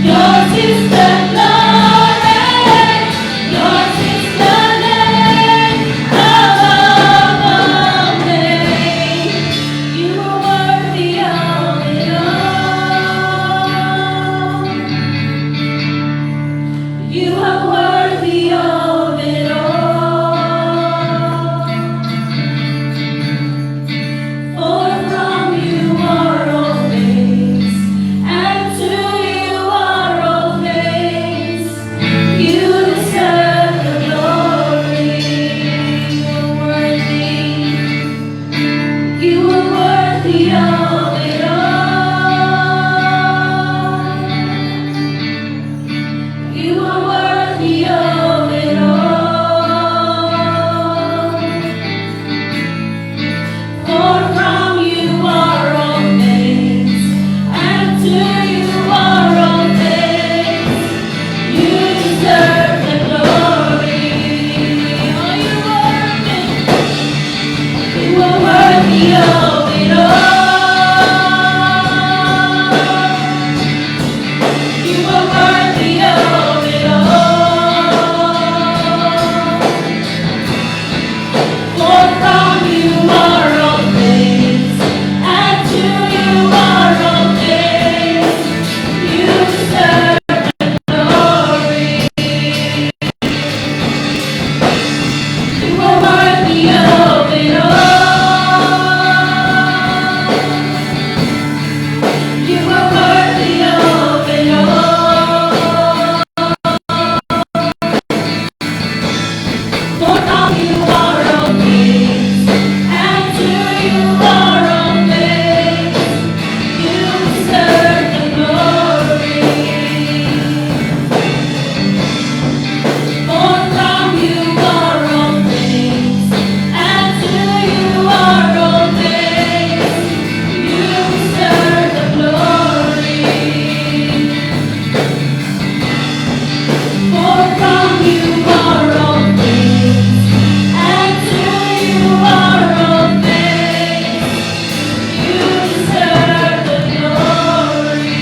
Yours is the glory, yours is the name above all names. You are worthy of it all. You are worthy of it all. For from you are all things, and to you are all things. You deserve the glory. You are worthy. You are worthy of it all. You are worthy of it all. For from you are all things, and to you are all things. You deserve the glory. Oh, you are worthy of it all. You are worthy of it all. For from you are all things, and to you are all things. You deserve glory. You are worthy of it all. You are worthy of it all. For from you are all things, and to you are all things. You deserve the glory. For from you are all things, and to you are all things. You deserve the glory. For from you are all things, and to you are all things. You deserve the glory.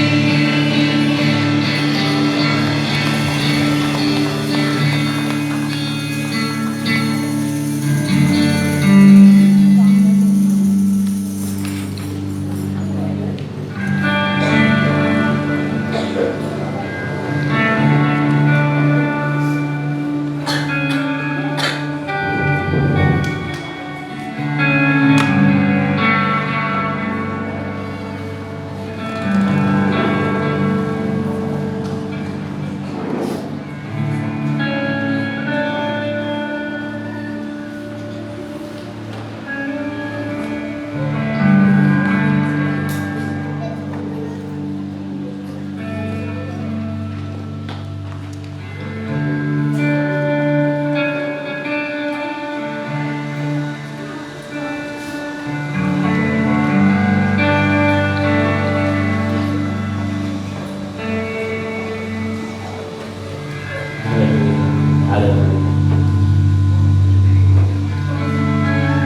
Hallelujah.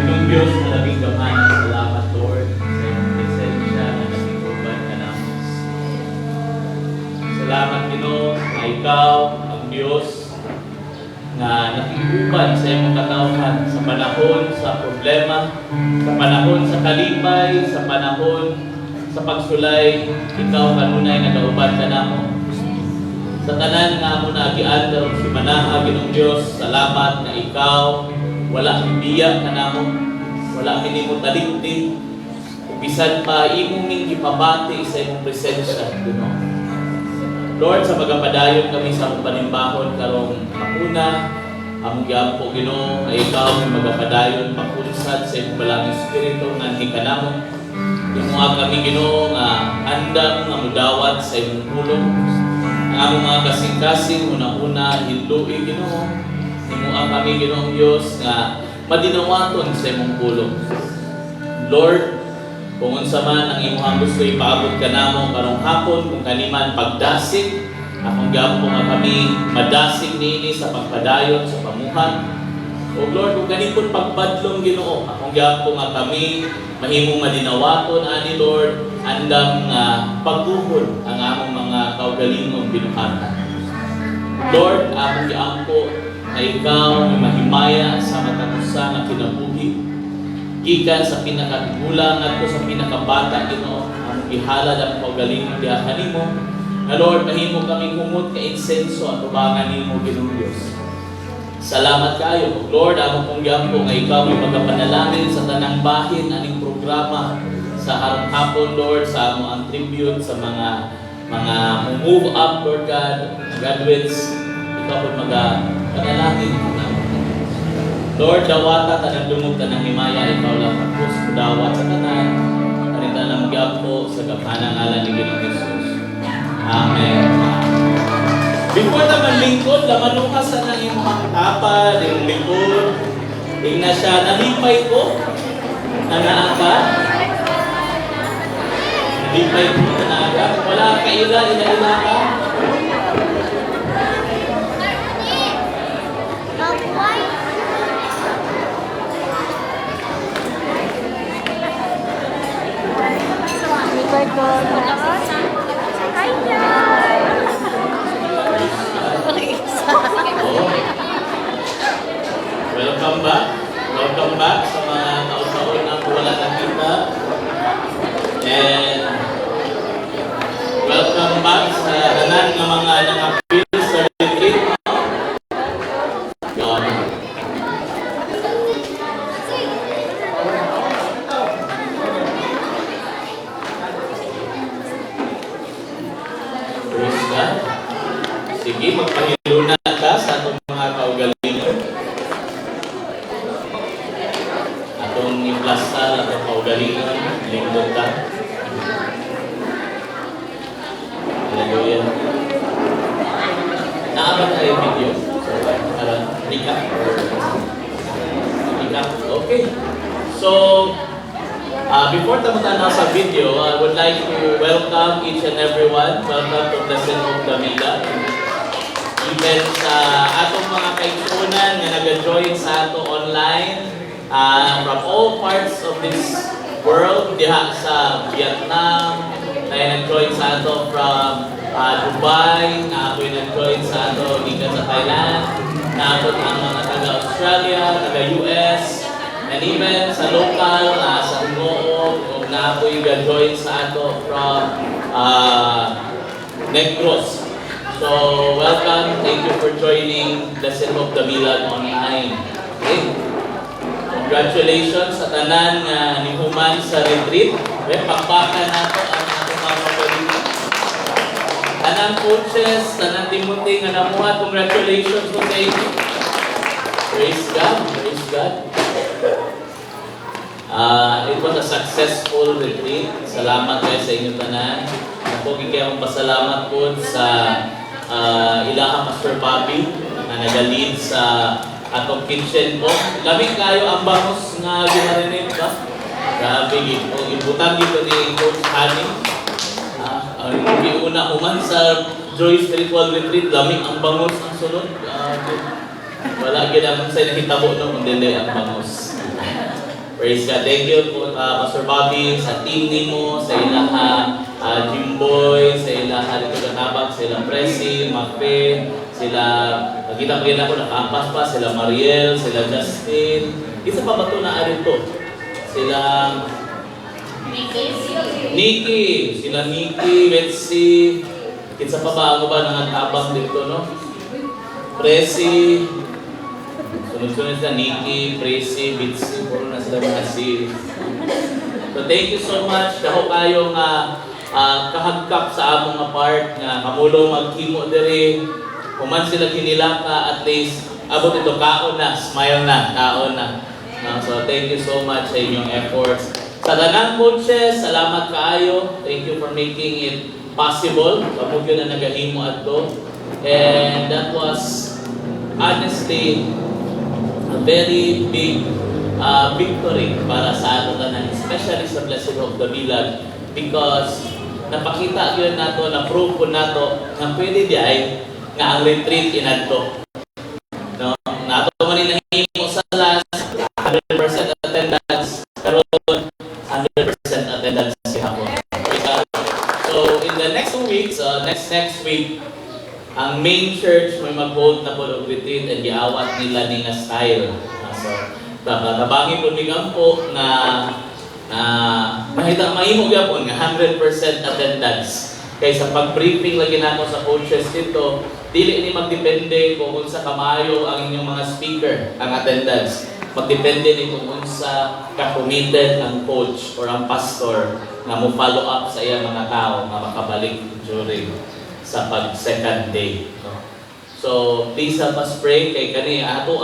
Ginong Diyos na labing gamay, salamat Lord sa iyong presensya na nagtituban ka namin. Salamat Ginoo na ikaw ang Diyos na natiguban sa iyong katauhan sa panahon sa problema, sa panahon sa kalipay, sa panahon sa pagsulay, ikaw kanunay nagauban ka namo. Sa tanan nga mo na agiadlaw si manaha Ginong Dios, salamat na ikaw wala biya kanamo, wala minimo talimti, bisan pa imong ning gipabati sa imong presensya Ginoo. Lord, sa magapadayon kami sa among panimbahon karong hapuna, among giampo Ginoo ay ikaw ang magapadayon pakunsad sa imong balang espiritu nganhi kanamo. Imuha kami Ginoo nga andam nga mudawat sa imong pulong. Ang among mga kasing-kasing una-una hinduin Ginoo. Imuha kami Ginoong Dios nga madinawaton sa imong pulong. Lord, kung unsa man ang imong gusto ipaabot kanamo karong hapon, kung kaniman pagdasig, akong giampo nga kami madasig niini sa pagpadayon sa pamuhan. O Lord, kung ganipon pagbadlong Ginoo, akong giampo nga kami mahimong madinawaton ani Lord, andam nga pagtuhod ang among mga kaugalingong binuhatan. Lord, among giampo na ikaw may mahimaya sa matapusa nga kinabuhi. Gikan sa pinakatigulang at sa pinakabata, Ginoo, among gihalad ang kaugalingong biyahan nimo. Na Lord, mahimo kami humot ka insenso at ubangan nimo, Ginoong Dios. Salamat kayo. Lord, among pong giampo nga ikaw may magapanalangin sa tanang bahin aning programa sa harong hapon, Lord, sa among ang tribute sa mga move up, Lord God, graduates, ikaw po magapanalangin na. Lord, dawata tanang dumog tanang himaya, ikaw lang kapos, dawat sa tanan, kanita na mag-iampo sa kapanang ngalan ni Ginoong Jesus. Amen. Before naman lingkod, lamanukasan ng iyong mga tapa, yung lingkod, na siya, nalipay ko, nanaaka, nalipay ko, nanaaka, wala kaila, ina-ila ka. Welcome back sa mga taon-taon na wala nakita. And welcome back sa tanan ng mga nang-appeal sa retreat. Yun. Praise God. Sige, magpahilo na ka sa atong mga kaugalingon. Atong implastar, atong kaugalingon, lingkod ka. Hallelujah. Naaban na yung video. Recap. Okay. So, before tamutan na sa video, I would like to welcome each and everyone. Welcome to the Sin of Damila. Even sa atong mga kaigsunan na nag-join sa ato online from all parts of this world, diha sa Vietnam, na nag-join sa ato from Dubai, na ako nag-join sa ato dito sa Thailand, na ako ang mga taga-Australia, taga-US, and even sa local, sa Hungoo, na ako nag-join sa ato from Negros. So, welcome. Thank you for joining the Sin of the Milan online. Okay. Congratulations sa tanan nga nihuman sa retreat. Pakpakan nato ang atong mga magaling. Tanang coaches, tanang Timothy nga namuha. Congratulations po sa inyo. Praise God. Praise God. It was a successful retreat. Salamat kayo sa inyong tanan. Ako kikayang pasalamat po sa ilaha Pastor Bobby na nag-lead sa atong kitchen po. Lamig kayo ang bangos nga ginarinig ba? Grabe, ibutang dito ni Coach Honey. Hindi una uman sa Joy Spiritual Retreat, lamig ang bangos ang sunod. Wala ginamang sa nakitabo no, kung dili ang bangos. Praise God. Thank you po, Pastor Bobby, sa team nimo, sa ilaha Jimboy, sa ilaha dito Ganabag, sa ilang Presi, Macpe, sila, nakita ko nakaampas pa, sila Mariel, sila Justin. Isa pa ba ito na arin to? Sila Nikki, sila Nikki, Betsy. Isa pa ba ako ba nangatabang dito, no? Presi, sunod-sunod sila Nikki, Presi, Betsy, puro na sila mga si. So thank you so much. Daho kayong kahagkap sa among nga part nga kamulong maghimo diri. Kuman sila kinilaka, at least abot ito kaon na, smile na, kaon na. So thank you so much sa inyong efforts. Sa tanang coaches, salamat kaayo. Thank you for making it possible. Kapag yun na nagahimo ato. And that was honestly a very big victory para sa ato tanan, especially sa Blessing of the Bilag, because napakita yun nato, na-prove po nato na pwede di ay nga ang retreat inadto. No? Nato man nahimo sa last 100% attendance, pero 100% attendance si hapon. So in the next 2 weeks, next week, ang main church may mag-hold na po og retreat and giawat nila ni nga style. So, tabangin po ni Gampo na mahita mahimo gyapon nga 100% attendance. Kaysa pag-briefing lagi nako sa coaches dito, dili ni magdepende kung unsa kamayo ang inyong mga speaker ang attendance. Magdepende ni kung unsa ka-committed ang coach or ang pastor na mo follow up sa iyang mga tao nga makabalik during sa pag-second day. No? So, please help us pray kay kani ato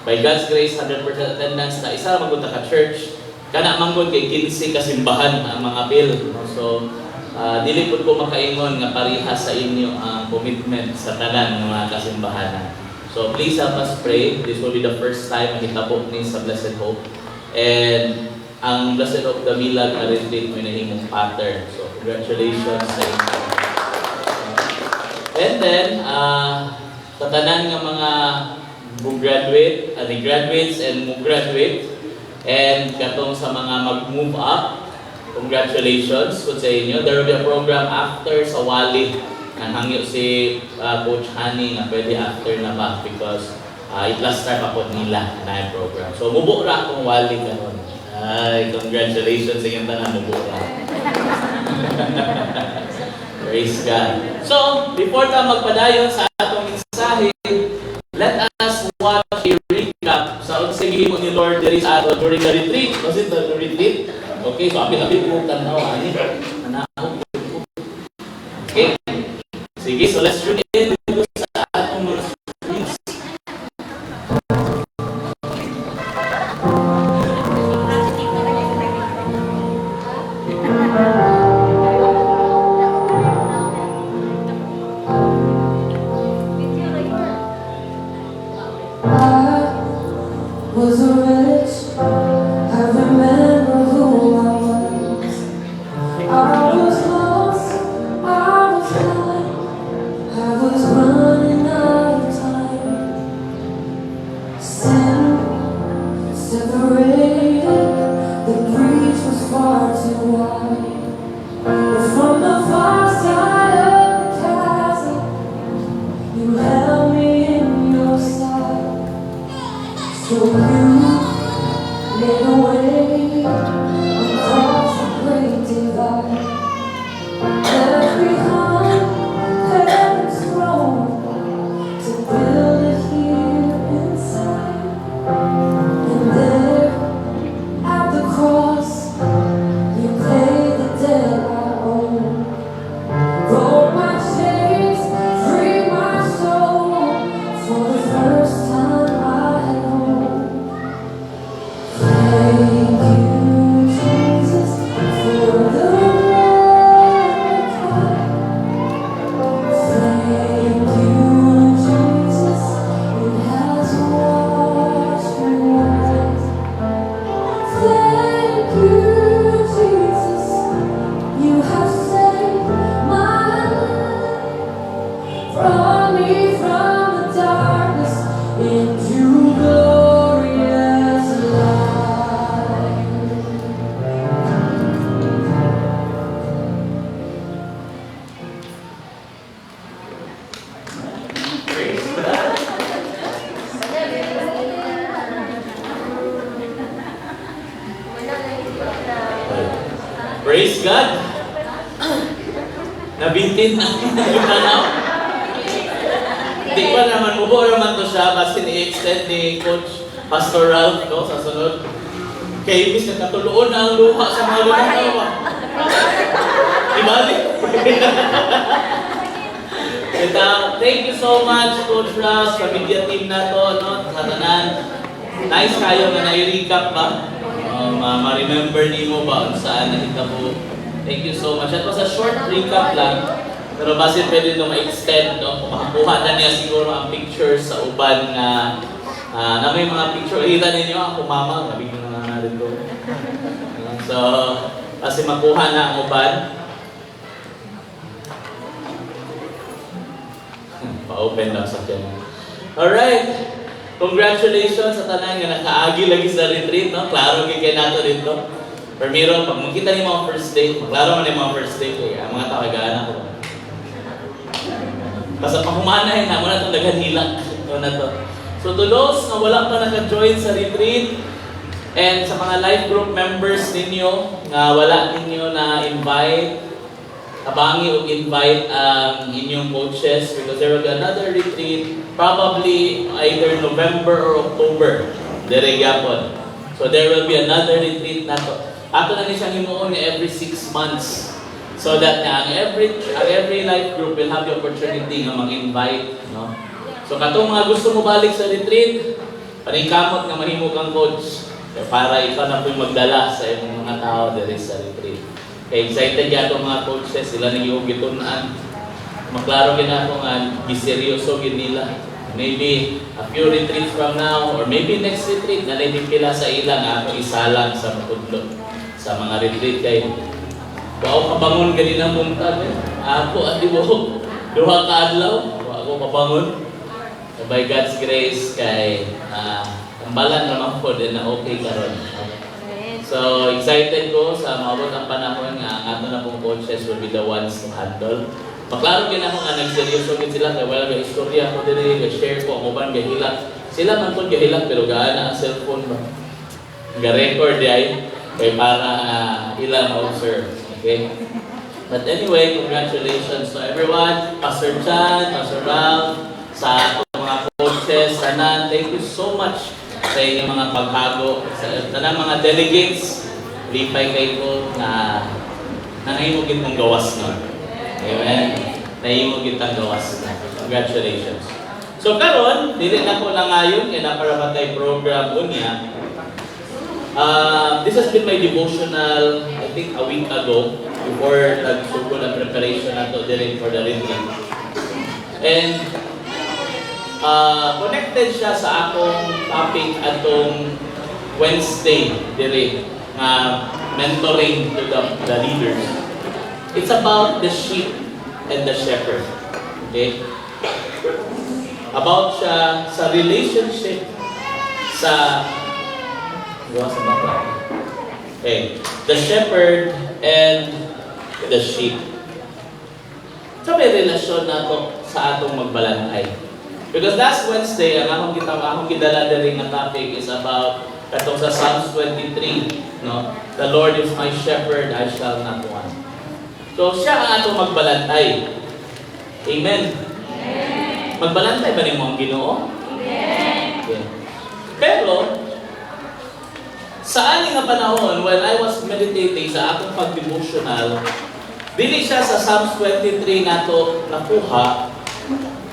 by God's grace 100% attendance na isa magud ka church kana manggod kay 15 kasimbahan ang mga bill. No? So, dili pud ko makaingon nga pareha sa inyo ang commitment sa tanan ng mga kasimbahan. So, please help us pray. This will be the first time makitabo ni sa Blessed Hope. And ang Blessed Hope Davila na retreat mo nahimong pattern. So, congratulations sa inyo. And then, sa tanan nga mga graduate, graduates and graduate, and katong sa mga mag-move up, congratulations po sa inyo. There will be a program after sa Wali. Nanghangyo si Coach Hani na pwede after na ba because it-last start pa po nila na yung program. So, mubo ra akong Wali karon. Ay, congratulations sa inyong tanan, mubo ra. Praise God. So, before tayo magpadayon sa atong mensahe, let us watch a recap sa unsig mo ni Lord during the retreat. Was it the retreat? Okay, so apit-apit mo tanaw ani. Anaog. Okay. Sige, so let's tune in sa atong mga screens. Was a wretch, I remember who I was. I was lost, I was blind, I was running out of time. Sin separated, the breach was far too wide. But from the far side of the chasm, you held me in your sight. So you made a way across the great divide. Left behind heaven's throne to build it here inside. And there at the cross, you paid the debt I owe. Broke my chains, freed my soul. For the first time I had hope. Thank you, Jesus, for the blood. Thank you, Jesus, it has washed me white. Thank you, Jesus, you have saved my life. Brought me from the darkness into glorious light. Praise God. Praise God. Nabintin na yung tanaw. Hindi pa naman, mubo naman to siya kasi ni-extend ni Coach Pastor Ralph no, sa sunod. Kaya ibig na katuluon na ang luha sa mga luha. Ibalik. Thank you so much, Coach Ralph, sa media team na to, no? Sa tanan. Nice kayo na nai-recap ba? Ma-remember ni mo ba kung saan nakita mo. Thank you so much. It was a short recap lang. Pero base pwede nyo ma-extend, no? Kung makakuha na niya siguro ang pictures sa uban na may mga picture. Kita ninyo, ako mama, nabigyan na nga natin ko. So, kasi makuha na ang uban. Pa-open daw sa tiyan. Alright. Congratulations sa tanan nga nakaagi lagi sa retreat, no? Klaro kay nato dito. Pero pag makita niyo mga first date, maklaro man yung mga first date, ang mga bata, kagana ko. Basta pahumanay na, muna itong naghanilang. Na to. So to those na wala pa naka-join sa retreat, and sa mga life group members ninyo na wala ninyo na invite, abangi o invite ang inyong coaches because there will be another retreat probably either November or October. Dire gyapon. So there will be another retreat na to. Ato na ni siyang himuon nga every 6 months. So that ang every life group will have the opportunity nga mag-invite, no? So katong mga gusto mo balik sa retreat, paningkamot nga mahimo kang coach para ikaw na po'y magdala sa imong mga tao diri sa retreat. Kaya excited ya itong mga coaches, sila nang iyong gitunan. Maklaro gina ako nga, giseryoso gid nila. Maybe a few retreats from now, or maybe next retreat, na pila sa ilang ako isalang sa matudlo sa mga retreat kayo. Wow, kabangon ganina muntag. Ako at ibo, duha ka adlaw, ako kabangon. So by God's grace, kay tambalan naman po din na okay karon. So excited ko sa maabot ang panahon nga ang ato na pong coaches will be the ones to handle. Maklaro gina ako nga nagseryoso gid sila kay wala ga istorya ko diri, ga-share ko ang uban gahilak. Sila man pud gahilak pero gaana ang cellphone ba. Ga-record ay kay para ilang observe. Okay? But anyway, congratulations to everyone. Pastor Chan, Pastor Ralph, sa mga coaches, tanan, thank you so much sa inyong mga paghago. Sa tanan mga delegates, lipay kayo na nangahimugin mong gawas na. Amen? Nahimugin tang gawas na. Congratulations. So karon, dili na ko lang ngayon, kaya naparamatay program unya. This has been my devotional, I think a week ago, before nagsugod ang preparation nato din for the retreat. And connected siya sa akong topic atong Wednesday dire nga mentoring to the leaders. It's about the sheep and the shepherd. Okay? About siya sa relationship sa okay, the shepherd and the sheep. So may relasyon nato sa atong magbalantay. Because last Wednesday, ang akong gidala diri nga topic is about katong sa Psalms 23, no? The Lord is my shepherd, I shall not want. So siya ang atong magbalantay. Amen. Magbalantay ba nimo ang Ginoo? Amen. Okay. Pero sa ani nga panahon, when I was meditating sa akong pag-devotional, dili siya sa Psalms 23 nato nakuha,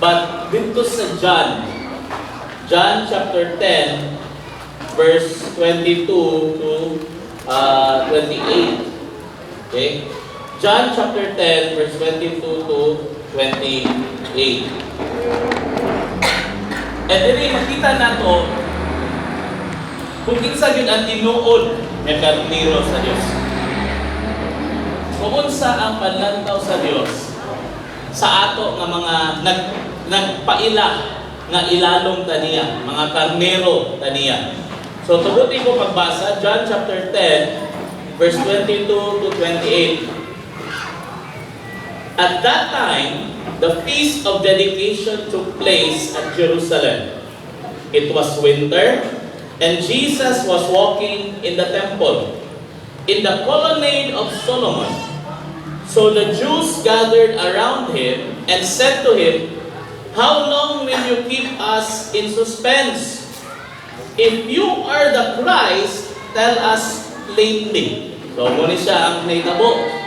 but dito sa John chapter 10, verse 22 to 28. Okay? John chapter 10, verse 22 to 28. And dili makita nato kung kinsa gyud ang tinuod nga karnero sa Dios. Kung unsa ang panlantaw sa Dios sa ato nga mga nagpaila nga ilalong taniya, mga karnero taniya. So tugutin ko pagbasa John chapter 10 verse 22 to 28. At that time, the feast of dedication took place at Jerusalem. It was winter, and Jesus was walking in the temple, in the colonnade of Solomon. So the Jews gathered around him and said to him, "How long will you keep us in suspense? If you are the Christ, tell us plainly." So muna siya ang naitabo.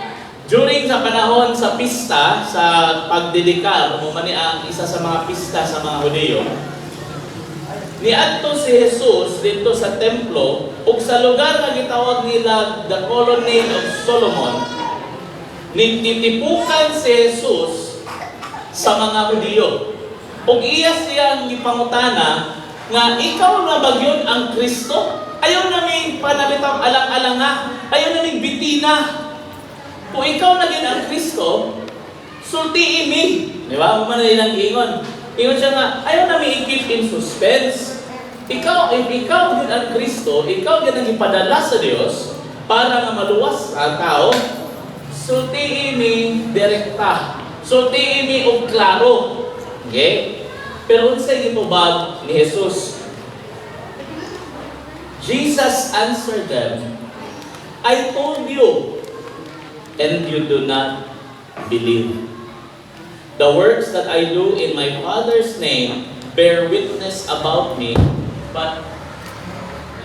During sa panahon sa pista, sa pagdedikar, umani ang isa sa mga pista sa mga Hudiyo, niadto si Jesus dito sa templo ug sa lugar nga gitawag nila the colonnade of Solomon. Nititipukan si Jesus sa mga Hudiyo. Ug iya siyang gipangutana nga ikaw na ba gyud ang Kristo? Ayaw na may panabitang alang-alanga, ayaw na may bitina. Kung ikaw na gyud ang Kristo, sultiin mi. Di ba? Kung man nilang ingon. Ingon siya nga, ayaw na may i-keep in suspense. Ikaw, if ikaw din ang Kristo, ikaw din ang ipadala sa Diyos para nga maluwas ang tao, sultiin mi direkta. Sultiin mi og klaro. Okay? Pero unsay gitubag ni Jesus? Jesus answered them, I told you, and you do not believe. The works that I do in my Father's name bear witness about me, but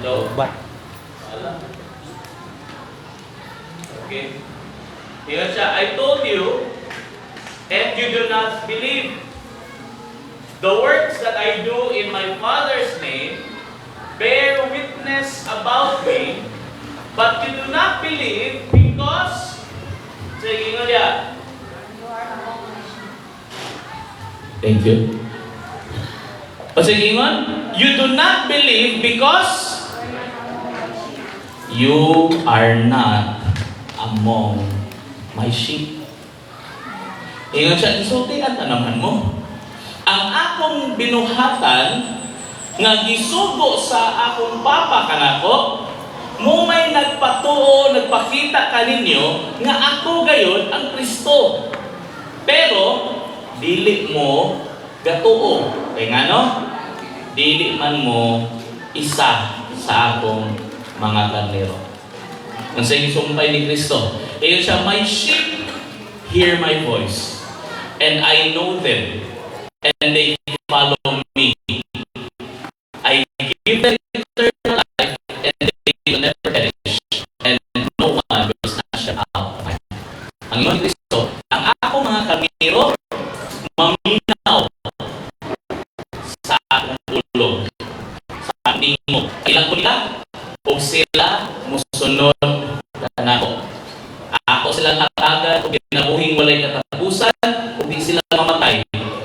hello? Wala. Okay. Tingnan siya, I told you, and you do not believe. The works that I do in my Father's name bear witness about me, but you do not believe because, sige nga niya. Thank you. Pasigingon, you do not believe because you are not among my sheep. Ingon siya, isultian ta naman mo. Ang akong binuhatan nga gisugo sa akong papa kanako, mo may nagpatuo, nagpakita kaninyo nga ako gayon ang Kristo. Pero dili mo gatuo. Kaya nga no? Dili man mo isa sa akong mga karnero. Ang sa sumpay ni Kristo. Iyon siya, my sheep hear my voice, and I know them, and they follow me. I give them eternal life, and they will never perish, and no one will snatch them out of my hand. Ang iyon ni Kristo, ang akong mga karnero, maminaw sa akong ulo, sa ating mo. Ilang ko nila, o sila musunod na ako. Ako silang hatagan, o ginabuhing walay katapusan, o di sila mamatay,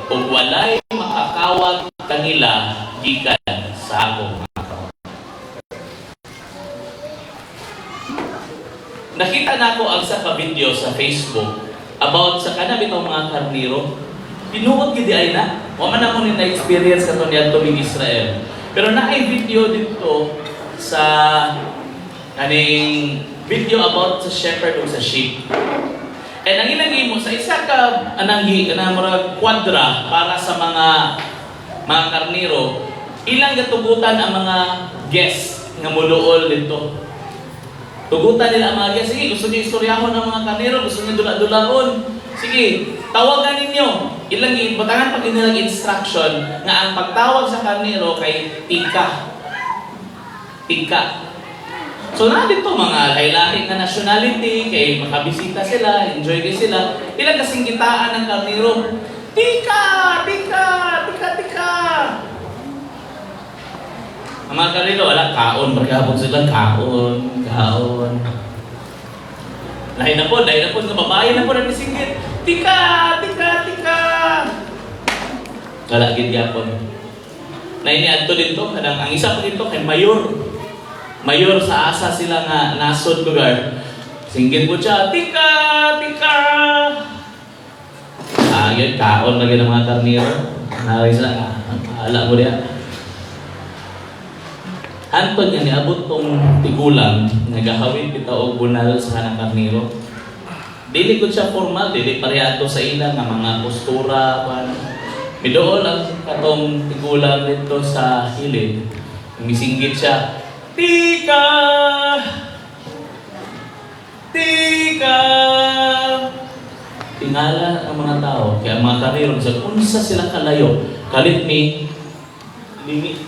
o walay makakawag kanila gikan sa akong mga kawan. Nakita na ako ang sa ka-video sa Facebook about sa kanabitong mga karniro. Tinuod gid ay na. Wa man ako ni na-experience katon niadto ning Israel. Pero naay video dito sa kaning video about sa shepherd o sa sheep. And ang ilagay mo sa isa ka ananghi na murag kwadra para sa mga karniro, ilang gatugutan ang mga guests nga muluol dito. Tugutan nila ang mga guests. Sige, gusto niyo istoryahon ang mga karniro, gusto niyo dula-dulaon. Sige, tawagan ninyo. Ilang batangan pag nilang instruction nga ang pagtawag sa karniro kay tika. Tika. So na dito mga lahi-lahi na nationality, kay makabisita sila, enjoy kayo sila. Ilang kasing kitaan ng karniro. Tika! Tika! Tika! Tika! Ang mga karniro, wala, kaon. Magkabot sila, kaon. Kaon. Lahi na po, nga babae na po na nisinggit. Tika! Tika! Tika! Wala, gidyapon. Nainiadto dito, ang isa po dito kay Mayor. Mayor sa asa sila nga nasod lugar. Singgit po siya, tika! Tika! Yun, kaon lagi ng mga karniro. Nakawin sila, ala mo diya. Hantod nga niabot tong tigulang, nagahawin kita og bunal sa kanang karniro. Dili ko siya formal, dili parehato sa ilang nga mga postura. Midool ang katong tigulang dito sa hilid. Misinggit siya, tika! Tika! Tingala ang mga tao, kaya ang mga karniro, unsa sila kalayo, kalit mi, limit.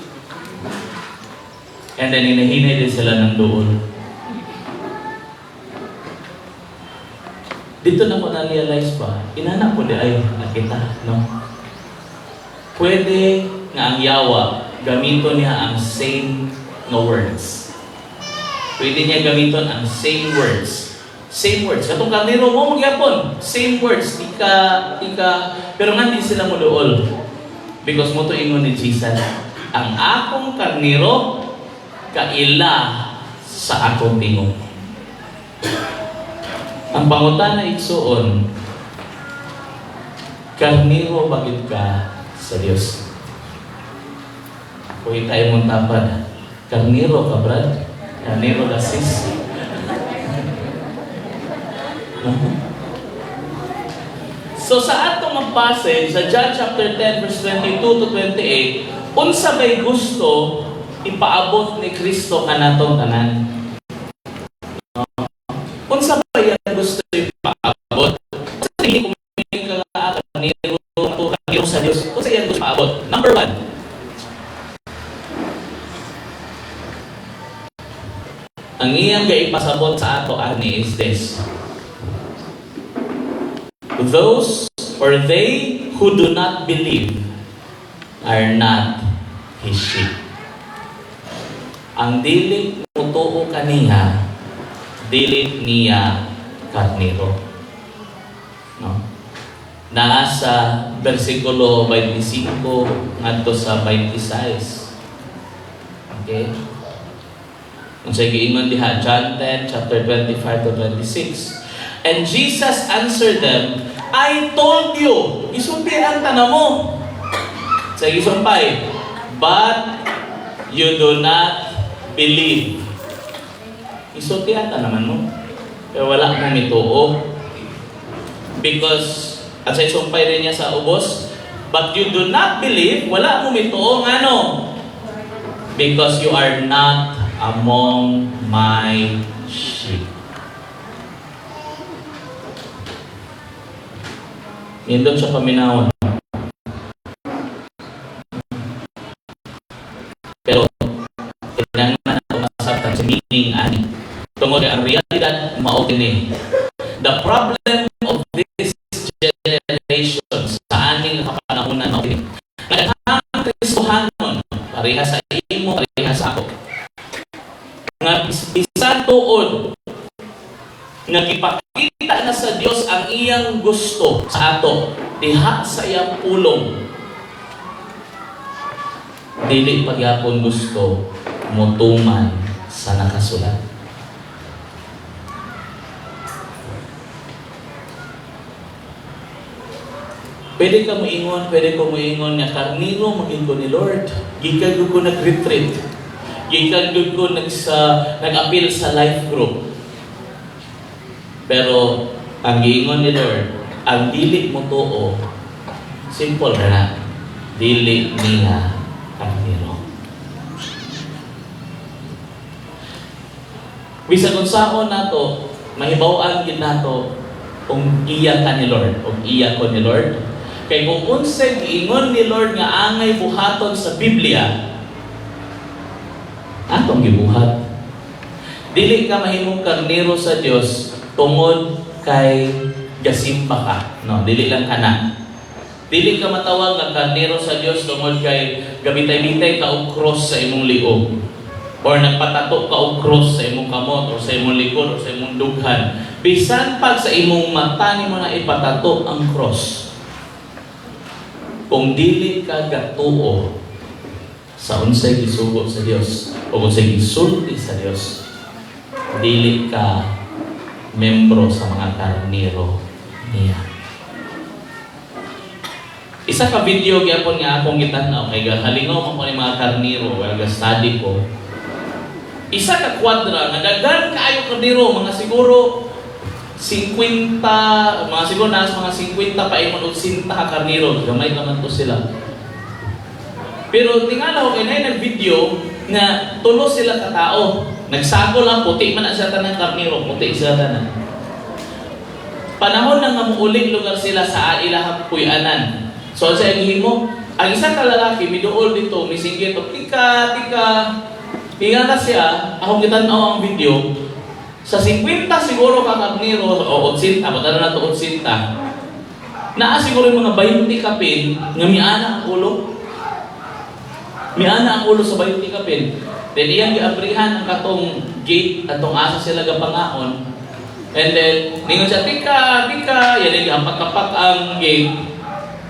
And then hinahinay din sila ng doon. Dito na ko na-realize pa, inanak ko di ay nakita, no? Pwede nga ang yawa, gamito niya ang same no words. Pwede niya gamiton ang same words. Same words. Katong karniro mo magyapon, same words. Tika, tika. Pero nga di sila muluol. Because mo to ingon ni Jesus, ang akong karniro, kaila sa akong tingog. Ang pangutan na igsuon, karniro bakit ka sa Diyos? Kuwi tayo mong tapad. Karniro ka, Brad? Karniro ka, sis? So sa atong mag-passage, sa John chapter 10, verse 22 to 28, unsa bay gusto ipaabot ni Kristo kanatong tanan? Unsa ba yan gusto ipaabot? Unsa hindi ko kaniro sa Dios? Unsa yan gusto ipaabot? Number one, ang iyang gaipasabot sa ato ani is this: those or they who do not believe are not His sheep. Ang dili mutuo kaniya, dili niya karniro. No? Nasa versikulo 25 ngadto sa 26. Okay? Kung sa giingon diha, John 10, chapter 25 to 26. And Jesus answered them, I told you, isumpay ang tanong mo. Sa isumpay, but you do not believe. Isumpay ang naman mo. Pero wala mong mituo. Because, at sa isumpay rin niya sa ubos, but you do not believe, wala mong mituo. Ano? Because you are not among my sheep. Nindot siya paminawon. Pero, kailangan na masabtan sa meaning ani. Tungod ang realidad, maotin ni. The problem of this generation sa aning kapanahunan maotin. Nagahang Kristohanon, pareha sa imo, pareha sa ako. Nga bisan tuod nga gipakita na sa Dios ang iyang gusto sa ato diha sa iyang pulong, dili pagyapon gusto mutuman sa nakasulat. Pwede ka moingon nga karniro maging ko ni Lord, gikan ko nag-retreat, gikan ko nag-appeal sa life group. Pero ang giingon ni Lord, ang dili mo tuo, simple na, dili niya karniro. Bisa kung saan nato, mahibaw-an gid nato kung iya ka ni Lord, o iya ko ni Lord. Kay kung unsay giingon ni Lord nga angay buhaton sa Biblia, atong gibuhat. Dili ka mahimong karniro sa Dios tungod kay gasimba ka. No, dili lang kana. Dili ka matawag nga karniro sa Dios tungod kay gabitay-bitay ka og cross sa imong liog. Or nagpatato ka og cross sa imong kamot, o sa imong likod, o sa imong dughan. Bisan pag sa imong mata nimo na ipatato ang cross, kung dili ka gatuo sa unsay gisugo sa Dios o unsay gisulti sa Dios, dili ka membro sa mga karniro niya. Isa ka video gyapon nga akong gitan-aw kay halingaw mo ni mga karniro, study ko. Isa ka kwadra nga daghan kaayo karniro, mga siguro 50, mga siguro nas mga 50 pa imong og 50 ka karniro, gamay ka man to sila. Pero tingala ko kay nag-video nga tulo sila ka tao. Nagsago lang, puti man na siya tanang karniro, puti siya tanang. Panahon na nga muuling lugar sila sa ilahang puyanan. So sa mo, ang isang kalalaki, miduol dito, misinggit, tika, hinga na siya, akong kitanaw ang video, sa 50 siguro ka karniro, o 80, matala na ito 80, naa siguro yung mga 20 kapin, nga miana ang ulo. Miana ang ulo sa 20 kapin. Then iyang giabrihan ang katong gate, katong asa sila gapangaon. And then, ningon siya, tika, yan yung hapak-hapak ang gate.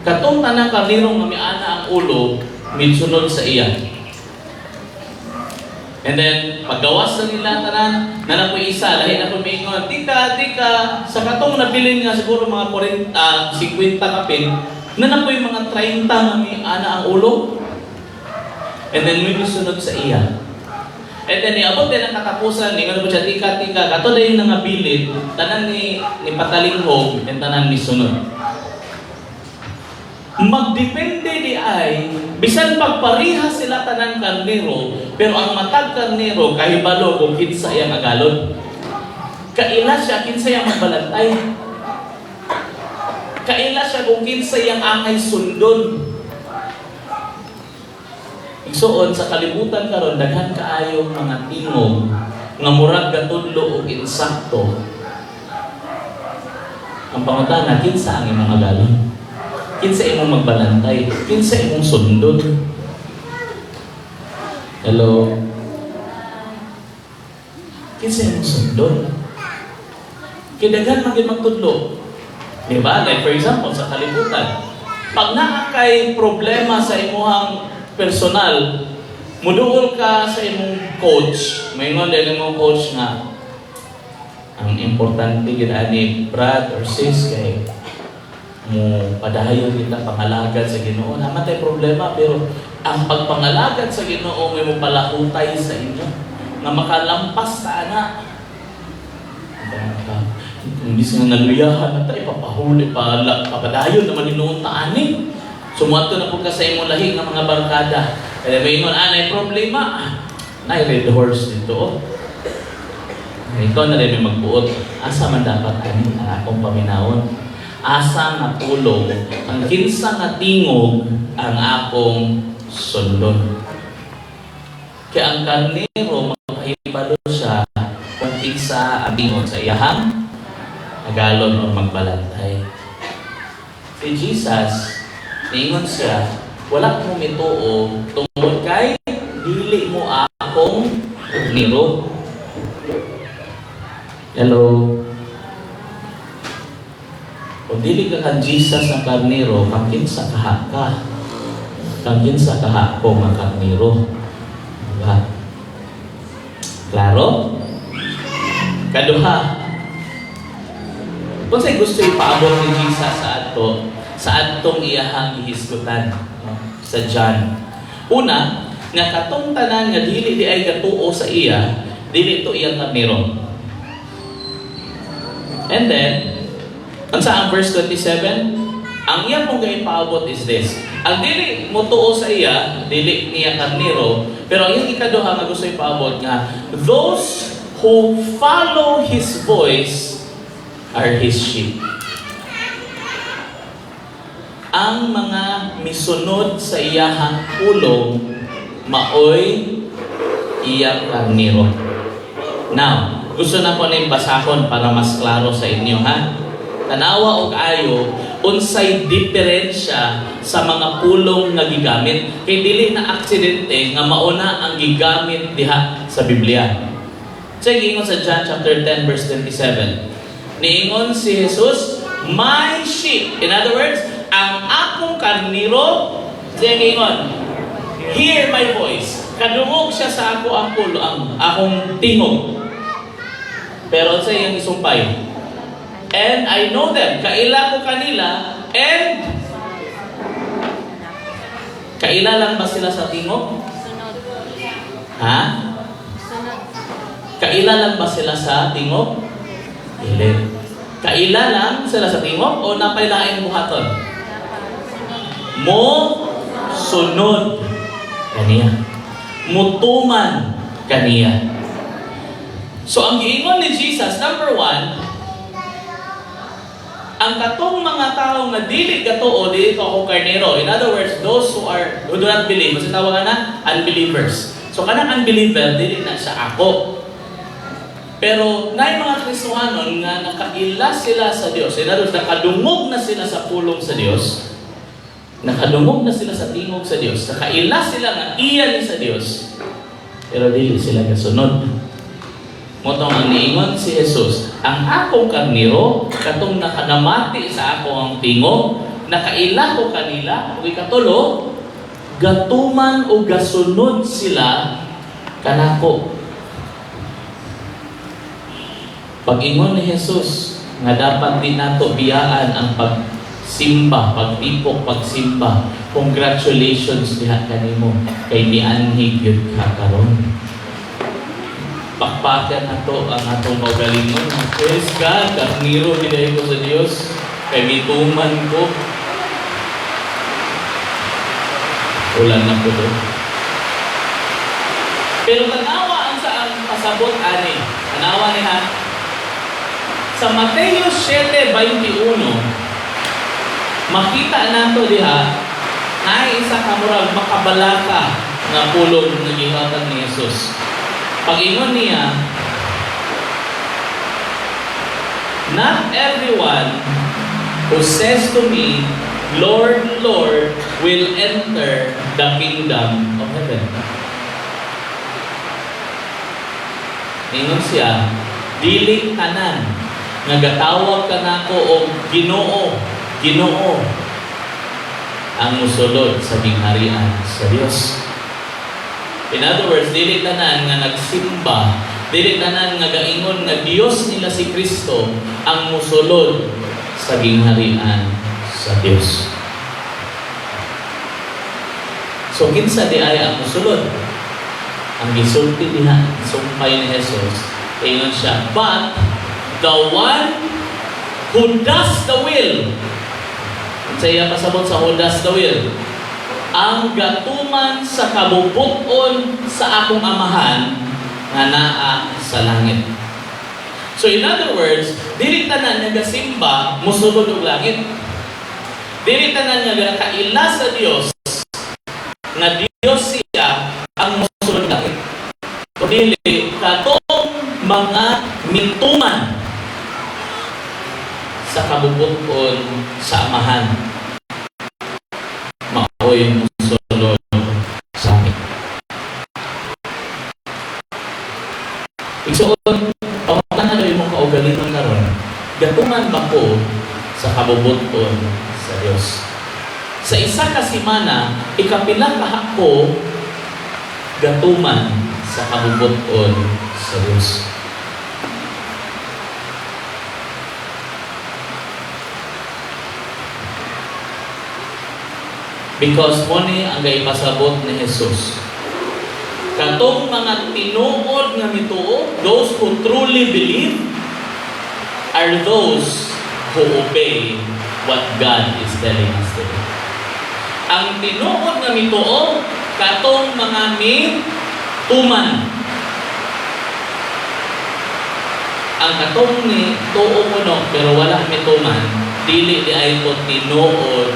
Katong tanang karnirong nga miana ang ulo, midsunod sa iya. And then, paggawas na nila tanan, nanapoy isa, lahi na po mingon, tika, sa katong nabilin nga siguro mga 50 kapin, nanapoy mga 30 nga miana ang ulo. And then, may sunod sa iya. And then niabot din ang katapusan, ni ano po siya, tika-tika, kato na yung nangabilid, tanan ni patalinghog, and tanan ni sunod. Magdepende di ay, bisan pagpariha sila tanan karnero, pero ang matag karnero, kahibalo kung kinsa yung agalon. Kaila siya, kinsa yung magbalantay. Kaila siya kung kinsa yung angay sundon. Igsoon sa kalibutan karon daghan kaayong mga tingog nga murag gatudlo og insakto. Ang pangutana, kinsa ang imong agalon? Kinsa imong magbalantay? Kinsa imong sundon? Hello? Kinsa imong sundon? Kaya daghan maging magtudlo. Diba? Like for example, sa kalibutan, pag naa kay problema sa imuhang personal, muduol ka sa imong coach, mayroon din imong coach nga ang importante gid ani brad or sis kay mo padayon kita pangalagad sa Ginoo. Namatay problema pero ang pagpangalagad sa Ginoo may mo palahutay sa inyo nga makalampas ta ana. Imbis nga naluyahan na tayo, papahuli, papadayon naman inuon ta ani. Sumuadto na po ka sa imong lahi ng mga barkada. Kaya may ingon, anay problema. Nay, red horse dito. Oh. Ikaw na rin may magbuot. Asa man dapat kami ang akong paminawon? Asa nga tulong, ang kinsa nga tingog ang akong sundon. Kaya ang karnero, makahibalo siya kung kinsa ang tingog sa iyahang agalon o magbalantay. Si Jesus, ningon siya, wala mo mituo tungod kay dili mo akong niro. Hello? Kung dili ka kan Jesus ang karnero, kakinsa kaha ka. Kakinsa kaha ko ang karnero. Diba? Klaro? Kaduha. Kung sa'y gusto ipaabot ni Jesus sa atong iyahang ihisgutan sa John. Una, nga katong tanan nga dili di ay gatuo sa iya, dili to iyang karnero. And then, ang sa verse 27, ang iya mong ipaabot is this. Ang dili mo tuo sa iya, dili niya karnero, pero ang iyang ikaduha nga gusto ipaabot nga, those who follow His voice are His sheep. Ang mga misunod sa iyahang pulong maoy iyang karnero. Now, gusto na ko na basahon para mas klaro sa inyo, ha? Tanawa og ayo unsay diferensya sa mga pulong nga gigamit. Kay dili na aksidente nga mauna ang gigamit diha sa Biblia. Check ingon sa John chapter 10 verse 27. Niingon si Jesus, my sheep. In other words, ang akong karniro, siya ingon, hear my voice. Kadungog siya sa ako ang pulo, ang akong tingog. Pero sa iyang isumpay, and I know them, kaila ko kanila, and kaila lang ba sila sa tingog? Ha? Kaila lang ba sila sa tingog? Dili. Kaila lang sila sa tingog o napailaing buhaton? Mo sunod kaniya. Mutuman kaniya. So ang giingon ni Jesus, number one, ang katong mga tao na dili gatuo, dili ko ako karnero. In other words, those who do not believe, kasi tawagan na unbelievers. So kanang unbeliever, dili na siya ako. Pero na mga Kristohanon nga nakaila sila sa Diyos. In other words, nakadungog na sila sa pulong sa Diyos. Nakadungog na sila sa tingog sa Diyos. Nakaila sila nga iyan sa Diyos. Pero dili sila kasunod. Motong ang niingon si Jesus, ang akong karniro, katong nakadamati sa ako ang tingog, nakaila ko kanila, o ikatulo, gatuman o gasunod sila kanako. Pag-ingon ni Jesus, nga dapat din nato biyaan ang pagsimba, pagtipok, pagsimba. Congratulations diha kanimo kay nianhig gyud ka karon. Pakpakan na to ang atong magalingon. Praise God, karniro nilay ko sa Diyos. Kay mituman ko. Ulan na po doon. Pero tanawa ang saan pasabot ani. Tanawa ni ha. Sa Mateo 7:21, makita nato diha ay isa ka murag makabalaka nga pulong nga gihatag ni Jesus. Pag-ingon niya, not everyone who says to me, Lord, Lord, will enter the kingdom of heaven. Ingon siya, dili tanan nga gatawag ka nako og Ginoo, Ginoo ang musulod sa gingharian sa Dios. In other words, dili tanan nga nagsimba, dili tanan nga gaingon nga Dios nila si Kristo ang musulod sa gingharian sa Dios. So kinsa di ay ang musulod? Ang gisulti diha, sumpay ni Jesus, ingon siya, but the one who does the will. Saya pasabot sa who does the will. Ang gatuman sa kabubuton sa akong amahan nga naa sa langit. So in other words, dili tanan nga gasimba mosulod og langit. Dili tanan nga kaila sa Dios nga Dios siya ang mosulod langit. Kundi katong mga mintuman sa kabubuton sa amahan maoy musulod sa amin. Igsuon, pamutan na doon mong kaugalingon karon, gatuman ba ko sa kabubuton sa Dios? Sa isa ka semana, ikapilang kahapon, gatuman sa kabubuton sa Dios. Because money ang gaipasabot ni Jesus. Katong mga tinuod nga mituo, those who truly believe, are those who obey what God is telling us to do. Ang tinuod nga mituo, katong mga mituman. Ang katong ni tuo mo no, pero wala mituman, dili di ay to tinuod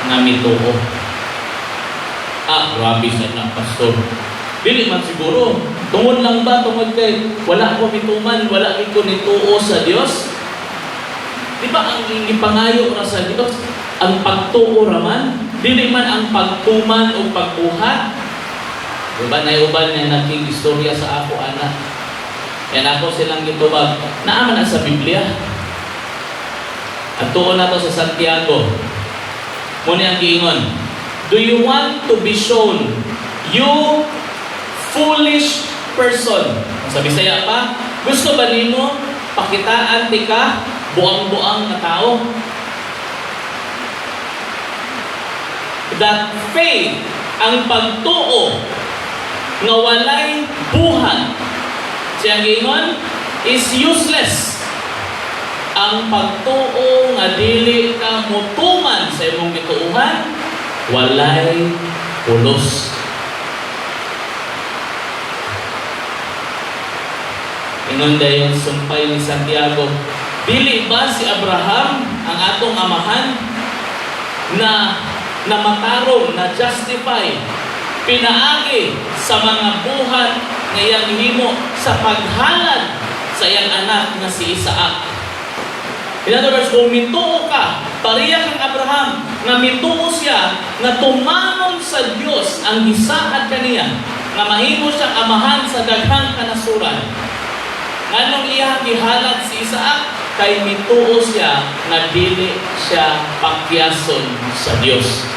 nga mituo. Grabe siya na, pastor. Dili man siguro. Tungod lang ba? Tungod kay wala ko mituman, wala ko nituo sa Dios? Di ba ang ipangayo ra sa Dios? Ang pagtuo raman? Dili man ang pagtuman o pagbuhat? Di ba naiuban na naging istorya sa ako, anak? Yan ako silang gitubag. Naaman na sa Biblia. At tuon na to sa Santiago. Muna ang giingon, do you want to be shown, you foolish person? Sa Bisaya pa, gusto ba nimo pakitaan ti ka buang-buang na tao? That faith, ang pagtuo nga walay buhat, siyang giingon, is useless. Ang pagtuo nga dili ka mutuman sa imong gituuhan, walay pulos. Ingon dayon sumpay ni Santiago, dili ba si Abraham ang atong amahan na namatarong, na justify, pinaagi sa mga buhat nga iyang himo sa paghalad sa iyang anak nga si Isaac? In other words, kung mituo ka, pareha kang Abraham, na mituo siya, na tumanon sa Diyos ang gisaad kaniya, na mahimo siyang amahan sa daghang kanasuran. Nganong iya gihalad si Isaac? Kay mituo siya, na dili siya pakyason sa Diyos.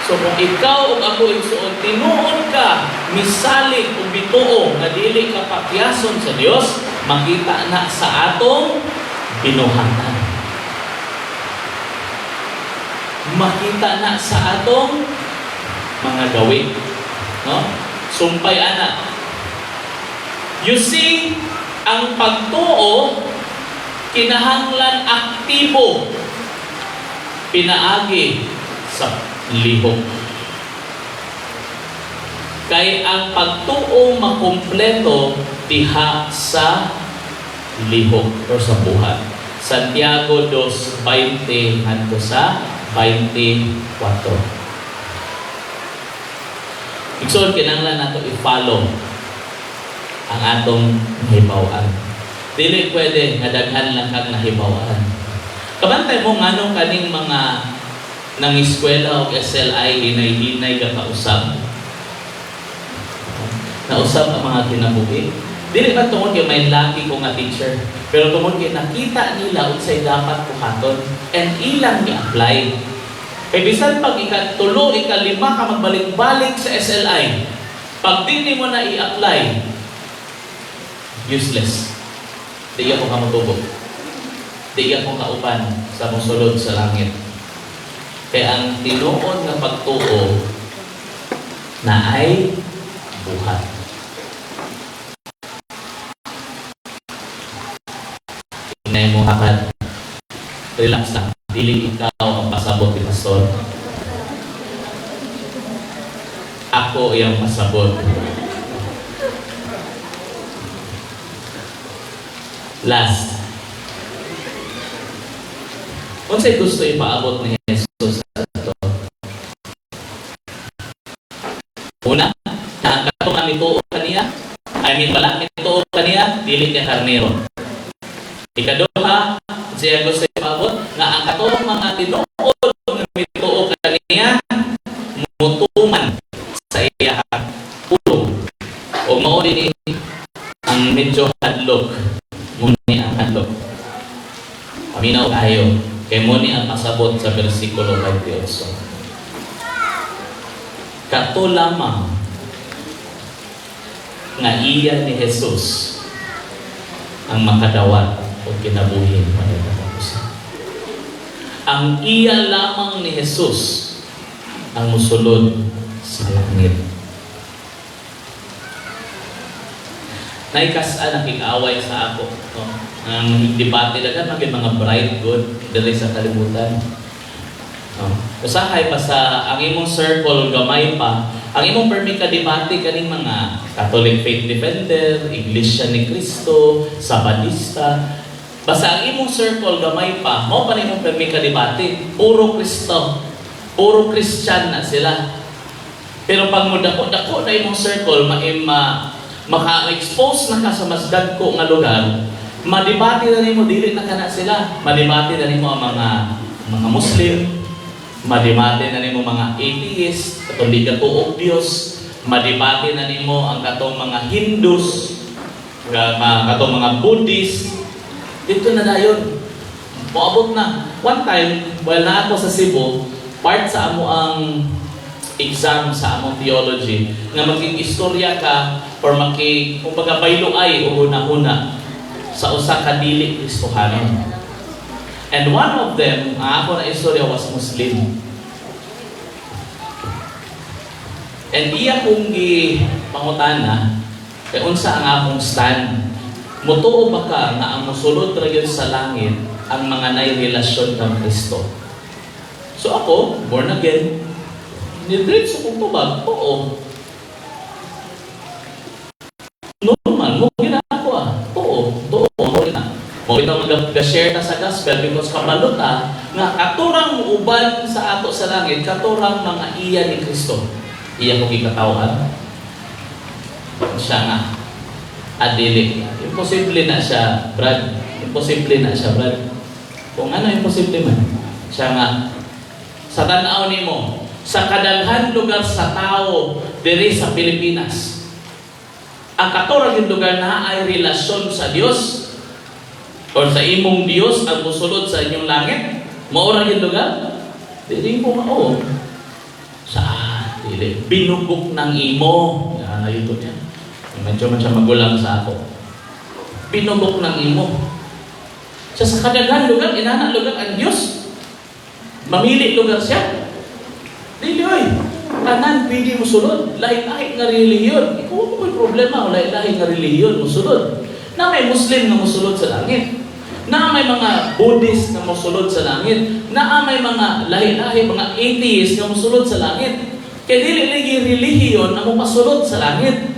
So kung ikaw o ako igsuon, tinuod ka, misalig o bituo, na dili ka pakyason sa Diyos, makita na sa atong binuhatan. Makita na sa atong mga gawin. No? Sumpay anak. You see, ang pagtuo, kinahanglan aktibo, pinaagi sa lihok. Kay ang pagtuo makumpleto diha sa lihok o sa buhat. Santiago 2:20 hangtod sa 24. Igsoon, kinahanglan nato i-follow ang atong nahibaw-an. Dili pwede nga daghan lang kang nahibaw-an. Kabantay mo ngano kaning mga nang eskwela o SLI hinay-hinay ka kausap. Nausap ang mga kinabuhi. Dili ba tungod kay may laki ko nga teacher, pero tungod kay nakita nila unsay dapat buhaton and ilang i-apply. Kay bisan pag ikatulo, ikalima ka magbalik-balik sa SLI, pag di mo na i-apply, useless. Di ako kamutubog. Di ako kauban sa musulod sa langit. Kaya ang tinuod na pagtuo na ay buhat. Hinay mo hakad. Relax lang. Dili ikaw ang pasabot ni Pastor. Ako yung pasabot. Last. Kung sa'yo gusto ipaabot ni Jesus sa ito. Una, ang katong ituo kaniya, ituo kaniya, dili niya karnero. Ikaduha, siya gusto ipaabot na ang katong mga tinuod ng ituo kaniya, mutuman sa iya pulong. O mao din ang medyo hadlok. Muni ang hadlok. Paminaw kayo. Kay muni ang pasabot sa versikulo 28. Kato lamang nga iya ni Jesus ang makadawat o kinabuhi ang iya lamang ni Jesus ang musulod sa langit. Naikas-an ang king-away sa ako. No? Ang debate na kan, mga bright good dali sa kalibutan. No? Usahay pa sa ang imong circle gamay pa, ang imong permi ka debate kaning mga Catholic faith defender, Iglesia ni Cristo, Sabadista. Basta ang imong circle gamay pa, mao pa nimong permi ka debate, puro Kristo, puro Christian na sila. Pero pag mudako-dako na imong circle, maka-expose na ka sa mas dagko nga lugar, madebate na nimo dili na kana sila. Madebate na nimo ang mga Muslim, madebate na nimo mga atheist, katong di katuog Dios, madebate na nimo ang katong mga Hindus, katong mga Buddhist. Dito na dayon. Moabot na. One time, while na ako sa Cebu, part sa amo ang exam sa among theology, nga maging istorya ka or kumbaga bayloay o huna-huna sa usa ka dili Kristohano. And one of them, ako na istorya was Muslim. And iya kong pangutana, kay unsa ang akong stand. Mutuo ba ka na ang musulod ra gyud sa langit ang mga nay relasyon kang Kristo? So ako, born again, nidread sa kong tubag, oo. Normal, mo ginako oo, mo na. Mo bitaw mag-share ta sa gospel because kabalot nga katurang uban sa ato sa langit, katurang mga iya ni Kristo. Iya ko gikatawhan. Siya nga. Adili. Imposible na siya, Brad. Imposible na siya, Brad. Kung ano imposible man. Siya nga. Sa tanaw nimo, sa kadaghan lugar sa tao diri sa Pilipinas, ang katurang yung lugar na ay relasyon sa Diyos o sa imong Diyos ang musulod sa inyong langit, maura yung lugar, dili mo mao. Saan? Dili. Binubok ng imo. Yan, ayun niya. Medyo man siya magulang sa ako. Binubok ng imo. Sa kadaghan lugar, inana lugar ang Diyos. Mamili lugar siya. Dili oy. Tanan pwede mo sulod. Lain-lain nga relihiyon. Ikaw mo problema, wala ilahi nga reliyon musulod. Na may Muslim na musulod sa langit. Na may mga Buddhist na musulod sa langit. Na may mga lahi-lahi, mga atheist na musulod sa langit. Kaya dili lagi relihiyon na mo masulod sa langit.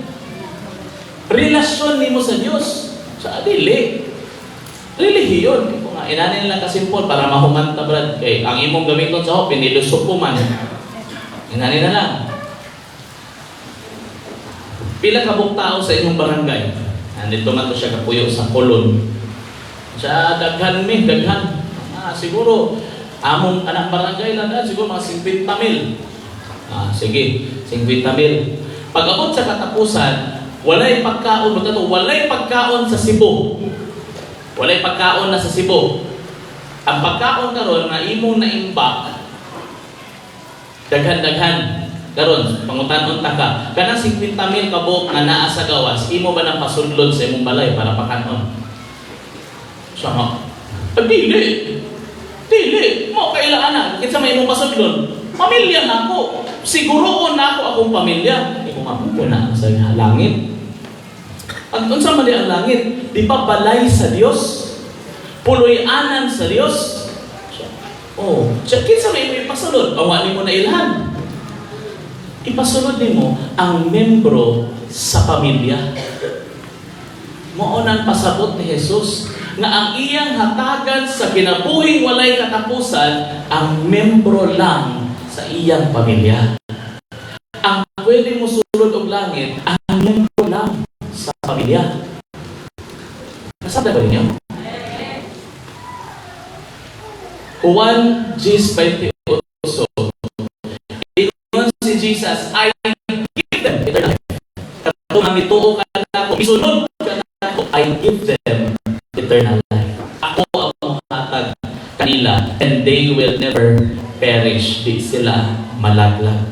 Relasyon nimo sa Dios. Sa dili. Relihiyon. Kung nga, inanin lang kasimpol para mahumanta, brad. Eh, ang imong gamiton sa hop, pinilusok po man. Inanin na lang. Pila ka buong tao sa inyong barangay. Nandito man to siya kapuyo sa Colon. Sa daghan mi, daghan. Siguro, among anak barangay lang na, siguro mga 50 mil. Sige, 50 mil. Pag-abot sa katapusan, walay pagkaon, walay pagkaon sa Cebu. Walay pagkaon na sa Cebu. Ang pagkaon karon na imong naimbak, daghan-daghan. Karon, pangutan-unta ka. Kanang 50 mil kabok na naa sa gawas, imo ba nang pasudlod sa imong balay para pakanon? Sama. Dili. Dili. Mo kailangan. Kinsa may imong pasudlod? Pamilya na ako. Siguroon na ako akong pamilya. Ikaw mabuko na sa langit. Ang unsa man di ang langit? Di pa balay sa Dios? Puloy-anan sa Dios? Oh, kinsa may ipasulod? Awa nimo na ilhan. Ipasulod nimo ang membro sa pamilya. Mao nang pasabot ni Jesus na ang iyang hatagan sa kinabuhing walay katapusan ang membro lang sa iyang pamilya. Ang pwede mo sulod og langit ang membro lang sa pamilya. Nasabda ba ninyo? Juan 10:28. Ingon si Jesus, I give them eternal life. Kung ang ituo ka na ako, isunod ka na ako, I give them eternal life. Ako ang hatag kanila and they will never perish. Di sila malaglag.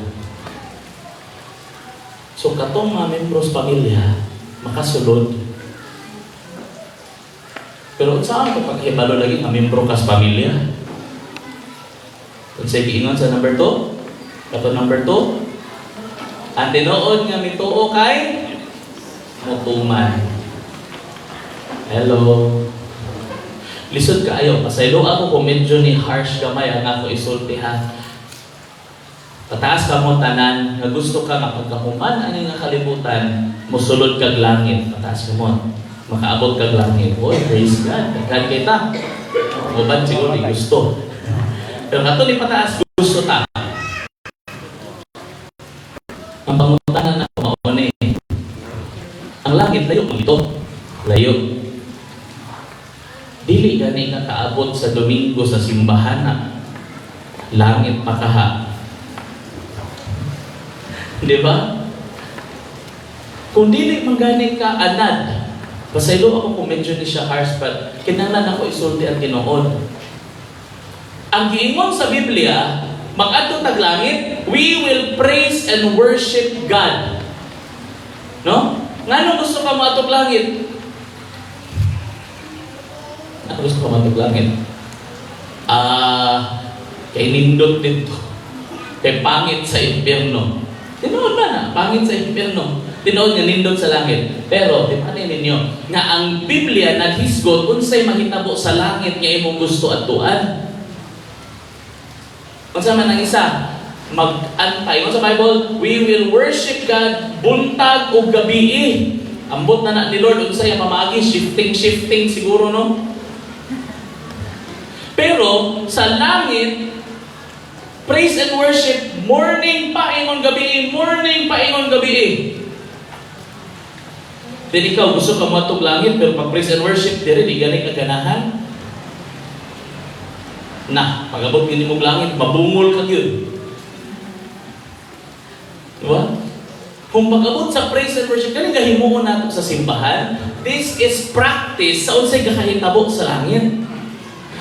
So katong mga membros pamilya, makasulod. Pero saan ko paghibalo lagi nga membro kas pamilya? Kung sa giingon sa number 2, kato number 2, ang tinuod nga mituo kay mutuman. Hello. Lisod kaayo, pasaylo ako kung medyo ni harsh gamay ang ako isulti ha. Pataas ka mo tanan, nga gusto ka nga pagkahuman ani nga kalibutan, musulod kag langit, pataas ka mo. Makaabot kag langit. Oy, praise God. Daghan kita. Uban siguro di gusto. Pero kato ni pataas gusto ta. Ang pangutanan na mao ni ang langit layo mo ito. Layo. Dili gani ka kaabot sa Domingo sa simbahan na langit pakaha. Di ba? Kung dili magani ka anad, pasaylo ako kung medyo ni siya harsh, but kinahanglan ako isulti ang Ginoo. Ang giingon sa Biblia, mag-adto tag langit, we will praise and worship God. No? Ngano gusto ka maatog langit? Ano gusto ka maatog langit? Kay nindot dito. Kay pangit sa impyerno. Tinood ba na? Pangit sa impyerno. Tinood nga nindot sa langit. Pero, tipanin ninyo, nga ang Biblia naghisgot unsay mahitabo sa langit nga imong gusto adtuan. Kung sa man ang isa, mag-antay. Kung sa Bible, we will worship God buntag o gabi. Ambot na ni Lord, unsay ang pamagi, shifting siguro, no? Pero, sa langit, praise and worship, morning pa ingon gabi, morning pa ingon gabi. Then ikaw, gusto ka matog langit, pero pag praise and worship, dire, di gani kaganahan. Na, pag-abot yun mong langit, mabungol ka yun. Diba? Kung pag-abot sa praise and worship, galing gahimuon natin sa simbahan, this is practice sa unsay kakahitabo sa langit.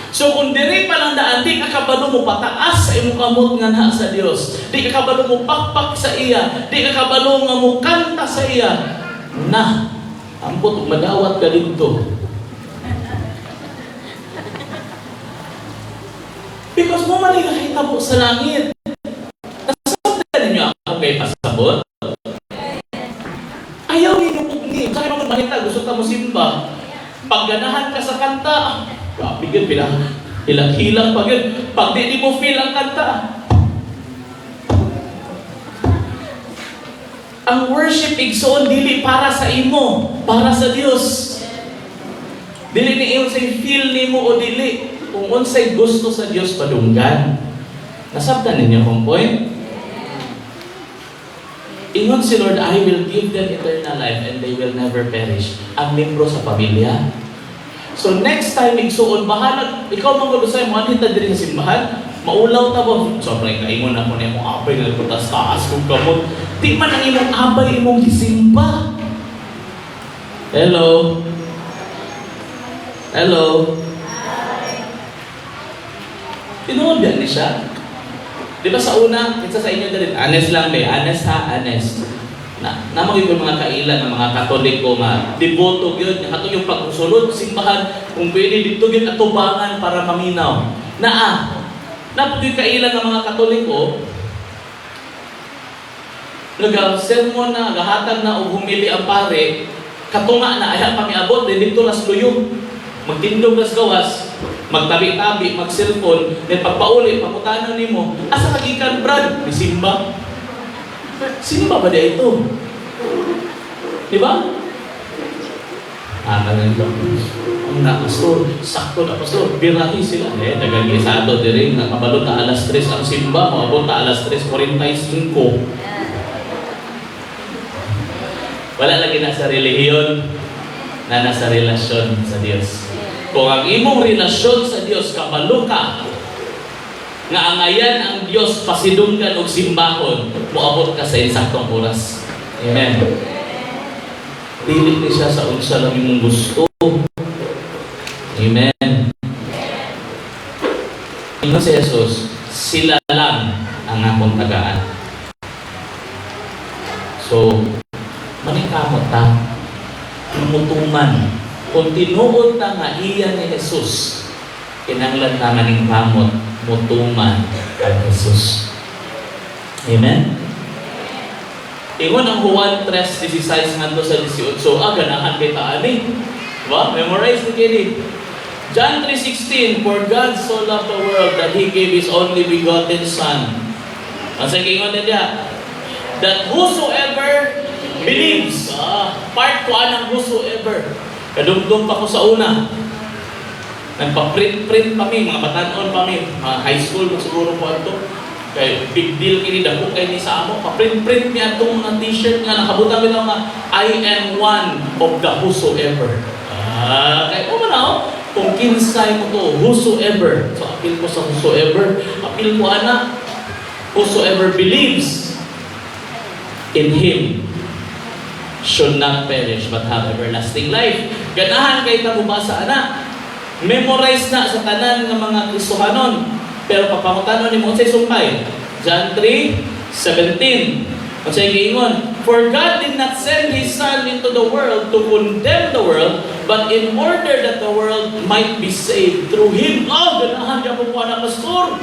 So kung diri pa lang daan, di ka kabalo mo pataas sa imong kamot nga na sa Dios. Di ka kabalo mo pakpak sa iya. Di ka kabalo nga mo kanta sa iya. Na, ampot madawat ka dito. Because mo man nakita po sa langit. Nasabda ninyo ako kay pasabot? Ayaw ka mo simba, pagganahan ka sa kanta, grabe yun, hilang-hilang pag yun. Pag di mo feel ang kanta. Ang worship igsoon dili para sa imo, para sa Dios. Dili ni unsay feel nimo o dili, kung unsay gusto sa Dios padunggan. Nasabtan ninyo kung point? Ingon si Lord, I will give them eternal life and they will never perish. Ang membro sa pamilya. So next time, igsuon, bahala, ikaw mga gabasay, mga hinta din sa simbahan, maulaw ta ba? Sobrang kaingon ako na yung abay na taas kung kamot. Di man ang imong abay, imong gisimba. Hello? Hello? Tinuod yan ni siya. Di ba sa una, kitsa sa inyo din, honest lang be, honest ha, honest. Namang yung mga kailan, ng mga Katoliko, mga devoto yun, ato yung pagsunod, simbahan, kung pwede dito yun atubangan para maminaw. Napag yung kailan ng mga Katoliko, nag-sermon na, gahatag na o humili ang pare, katunga na, ayaw kami abot, dito las luyong, magtindog las gawas, magtabi-tabi, mag-cellphone, then pagpauli, pagputanan ni mo, asa kagikan, Brad? Ni Simba. Simba ba dia ito? Diba? Ganito. Ang pastor, sakto na pastor, birahi sila. Nagagisado din rin, nakabalot na alas 3 ang Simba, maabot na alas 3:45. Wala lagi na sa relihiyon, na nasa relasyon sa Diyos. Kung ang imong relasyon sa Diyos, kabalo ka, nga angayan ang Diyos pasidunggan og simbahon, moabot ka sa insaktong oras. Amen. Dili ni siya sa unsa lang imong gusto. Amen. Ingon si Jesus, sila lang ang akong tagaan. So, manikamot ta, mamutuman. Kung tinuod na nga iya ni Jesus, kinanglan na maning kamot, mutuman ang Jesus. Amen? Ingon ang Juan 3:16 nganto sa 18, ganahan kita ani. Diba? Memorize ni kini. John 3:16, for God so loved the world that He gave His only begotten Son. Ang sa ingon niya, that whosoever believes, part 1 ng whosoever. Kadugdong pa ko sa una. Nagpa-print kami, mga batanon kami, mga high school na siguro po ito. Kaya big deal kini dako kay ni sa amo. Pa-print niya itong mga t-shirt nga nakabutan ko nga, I am one of the whosoever. Kaya kung kinsay mo to, whosoever. So appeal ko sa whosoever. Appeal ko whosoever believes in Him should not perish but have everlasting life. Ganahan kay ta mubasa memorize na sa tanan ng mga Kristohanon. Pero papangutanon ni mo unsay sumpay. John 3:17. Unsay giingon? For God did not send His Son into the world to condemn the world, but in order that the world might be saved through Him. Ganahan niya po na pastor.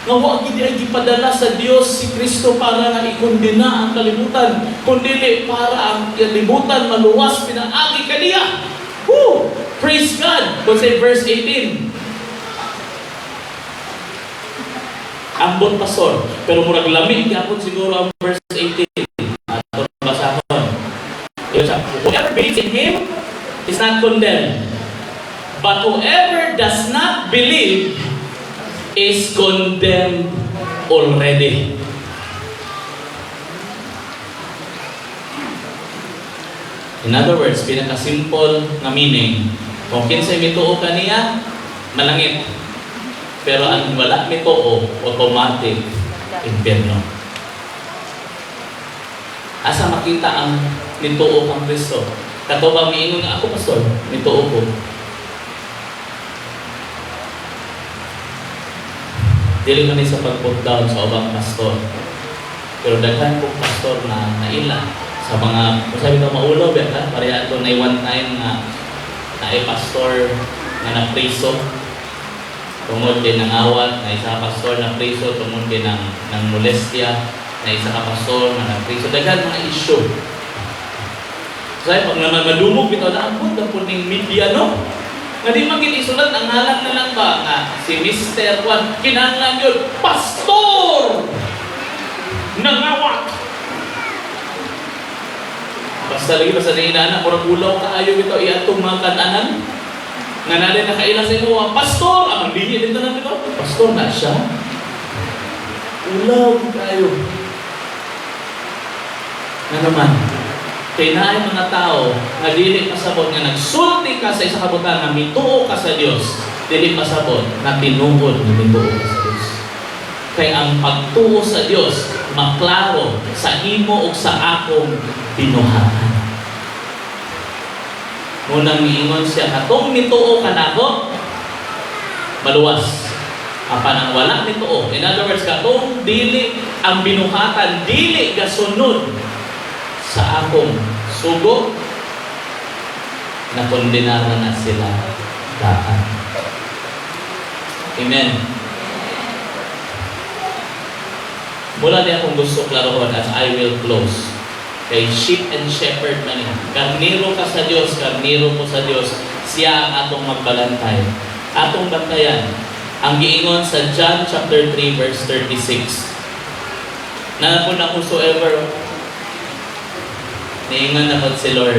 Nga wag gid ay gipadala sa Dios si Kristo para nga ikondena ang kalibutan, kundi para ang kalibutan maluwas pinaagi kaniya. Praise God! Kung say verse 18. Ambot pastor, pero murag lamig gyapon siguro ang verse 18. Ato basahon. Whoever believes in Him is not condemned. But whoever does not believe is condemned already. In other words, pinaka-simple na meaning, kung kinsay mituo kaniya, malangit. Pero ang wala mituo, automatic, impyerno. Asa makita ang mituo kang Kristo? Kato ba miingon nga ako, pastor? Mituo ko. Dili man sa pag-put down sa ubang pastor. Pero daghan kong pastor na naila sa mga, kung sabi ko maulo, pareha ito na one time na pastor na napriso. Tungod din ng awat, na isa pastor na priso, tungod din ng molestia, na isa ka pastor na napriso. Daghan mga issue. Kasi pag naman madumog, ito na ang punta po ng media, no? Nga di magkikisulat, ang halang na lang ba nga si Mr. Juan, kinahanglan yun, pastor! Nangawak! Basta lagi, basta na inaanak, kurang ulaw ka ayaw ito, iatong mga kananan. Nga natin nakailan sa imo, pastor! Ang linya dito natin ito, pastor na siya. Ulaw kayo. Nga naman, kaya naay mga tao nga dili pasabot nga nagsulti ka sa isa kabutan nga mituo ka sa Dios, dili pasabot nga tinuod nga mituo ka sa Dios. Kay ang pagtuo sa Dios maklaro sa imo ug sa akong binuhatan. Munang miingon siya katong mituo ka nako maluwas. Apan ang wala mituo, in other words katong dili ang binuhatan dili gasunod sa akong sugo, na kondenara na sila daan. Amen. Mula niya akong gusto klarohon as I will close. Kay sheep and shepherd man yan. Karniro ka sa Diyos, karniro mo sa Diyos, siya ang atong magbalantay. Atong bantayan. Ang giingon sa John chapter 3 verse 36. Na kung whosoever niingan na si Lord,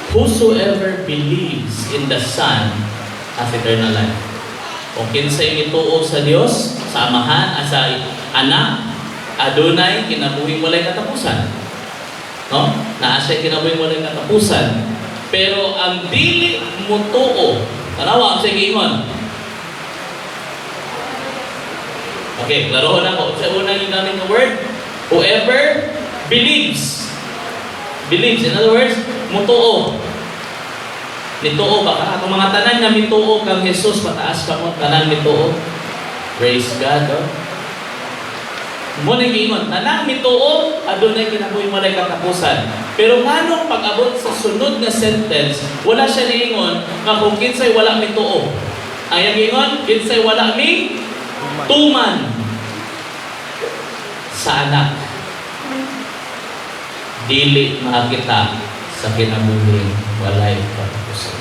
whosoever believes in the Son has eternal life. Kung kinsay mituo sa Dios, sa Amahan, sa Anak, adunay kinabuhing walay katapusan. No? Naa siya kinabuhing walay katapusan. Pero ang dili mutuo, tanawa ang sa giingon. Okay, klarohon ako. Sa unang ginamit ng word, whoever believes. Believes, in other words, mutuo. Mituo ba ka? Atong mga tanan nga mituo kang Jesus, mataas ka mo, tanan mituo. Praise God, oh. Muna giingon, tanan mituo, adunay kinabuhing walay katapusan. Pero nganong pag-abot sa sunod na sentence, wala siya niingon nga kung kinsay wala mituo. Ang giingon, kinsay wala mi tuman sa anak. Dili makakita sa kinabuhing walay katapusan.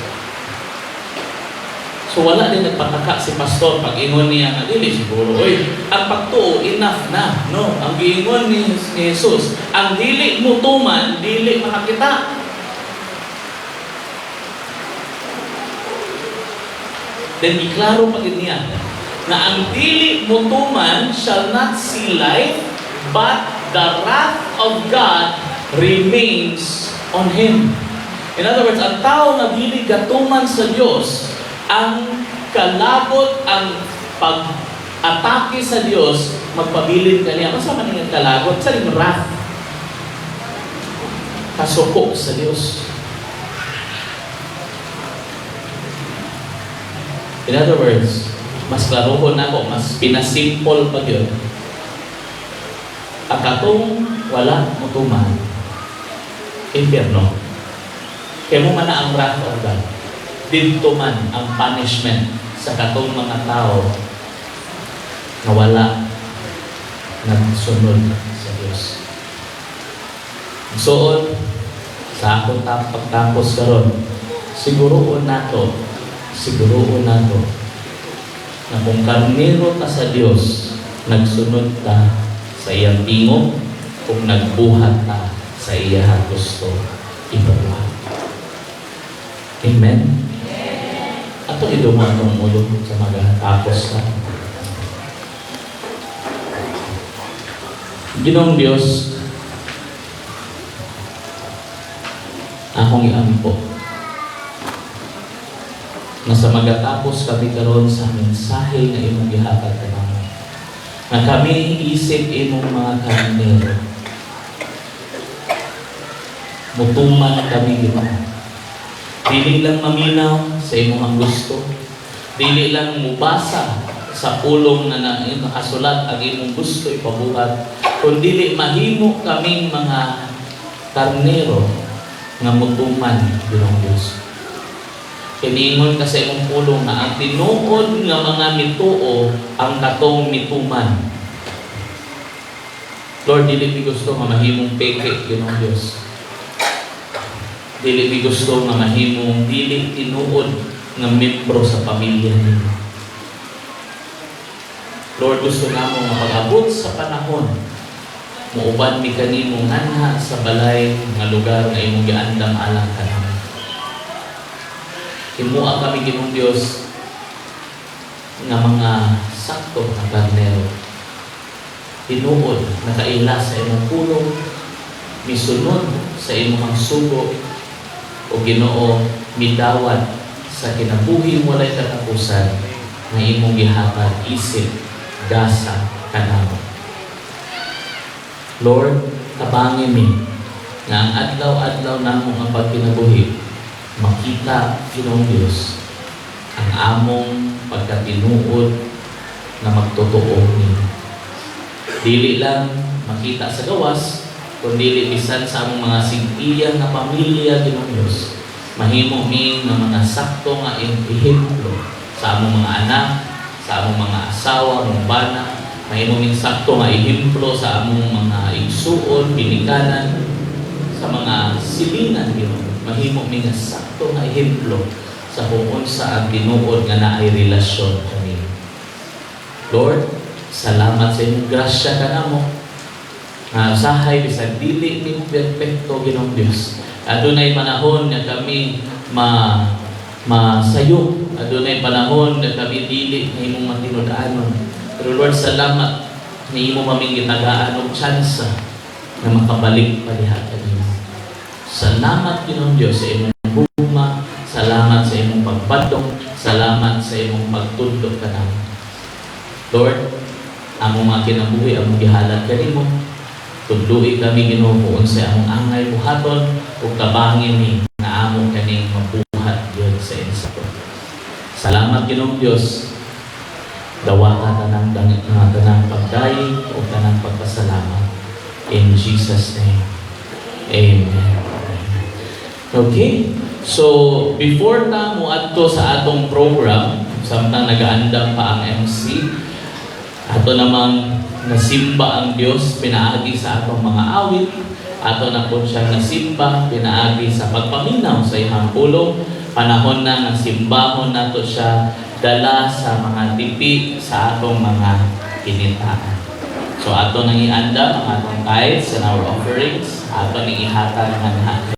So wala din nagpataka si pastor pag ingon niya nga dili siguro, oy, ang pagtuo enough na, no? Ang giingon ni Jesus, ang dili mutuman, dili makakita. Then iklaro pa din niya na ang dili mutuman shall not see life, but the wrath of God remains on him. In other words, ang tao na dili gatuman sa Diyos, ang kalabot, ang pag-atake sa Diyos, magpabilin kaniya. Masa man yung kalabot? Sa ring wrath. Kasuko sa Diyos. In other words, mas klarohon ako, mas pinasimple pa yun. Ang katong wala mutuman, impyerno. Kaya mo man na ang wrath of God. Dito man ang punishment sa katong mga tao na wala nagsunod sa Diyos. Suod sa akong pagtapos karon, siguroon nato na kung karnero ka sa Diyos, nagsunod ka sa iyang tingog, kung nagbuhat ka sa iyang gusto, ibabuhat. Amen? Ato idumo atong ulo sa magatapos ka. Ginoong Diyos, akong iampo na sa magatapos kami karon sa mensahe na imong gihatag kanamo, na kami isip imong mga karnero, mutuman kami Ginoo. Dili lang maminaw sa imong gusto, dili lang mubasa sa pulong na nakasulat ang imong gusto ipabuhat, kundi mahimo kaming mga karnero nga mutuman Ginoo Dios. Kiniingon ka sa imong pulong na ang tinuod nga mga mituo ang katong mituman. Lord, dili mi gusto nga mahimong peke Ginoo Dios. Dili mi gusto nga mahimong dili tinuod nga membro sa pamilya nimo. Lord, gusto namo nga pag-abot sa panahon muuban mi kanimo nganha sa balay nga lugar nga imong giandam alang kanamo. Himuha kami Ginoong Dios nga mga sakto nga karnero. Tinuod nakaila sa imong pulong, misunod sa imong sugo, o Ginoo midawat sa kinabuhi walay katapusan nga imong gihatag isip gasa kanamo. Lord, tabangin mi nga ang adlaw-adlaw namo nga pagkinabuhi makita Ginoong Dios ang among pagkatinuod na magtotoo nimo. Dili lang makita sa gawas, kundi bisan sa among mga sigtiyan na pamilya Ginoong Dios. Mahimo mi nga mga sakto nga ehemplo sa among mga anak, sa among mga asawa, mga bana. Mahimo mi sakto nga ehemplo sa among mga igsuon, binikanan, sa mga silingan Ginoo. Mahimo mi nga sakto nga ehemplo sa kung unsa ang tinuod nga naay relasyon kami. Lord, salamat sa inyong grasya kanamo. Usahay bisan dili nimo perpekto Ginoong Dios. Adunay panahon nga kami masayo. Adunay panahon nga kami dili na imong matinud-anon. Pero Lord, salamat na imo maming gitagaan og tsansa na makabalik pa diha kanimo. Salamat Ginoong Dios sa imong hugma, salamat sa imong pagpadong, salamat sa imong pagtudlo kanamo. Lord, among mga kinabuhi, among gihalad kanimo. Tudluin kami Ginoo kung sa among angay buhaton ug tabangin ni nga among kaning mabuhat gyud sa insato. Salamat Ginoong Dios. Dawata tanang tanang pagdayon ug tanang pagpasalamat. In Jesus name. Amen. Okay. So, before ta muadto sa atong program, samtang nagaandam pa ang MC, ato namang nasimba ang Dios pinaagi sa atong mga awit, ato na po siyang nasimba pinaagi sa pagpaminaw sa ihang pulong. Panahon na nasimbahon nato siya dala sa mga tipi sa atong mga kinitaan. So ato nang ianda ang atong tithes and our offerings, ato ning ihatag nga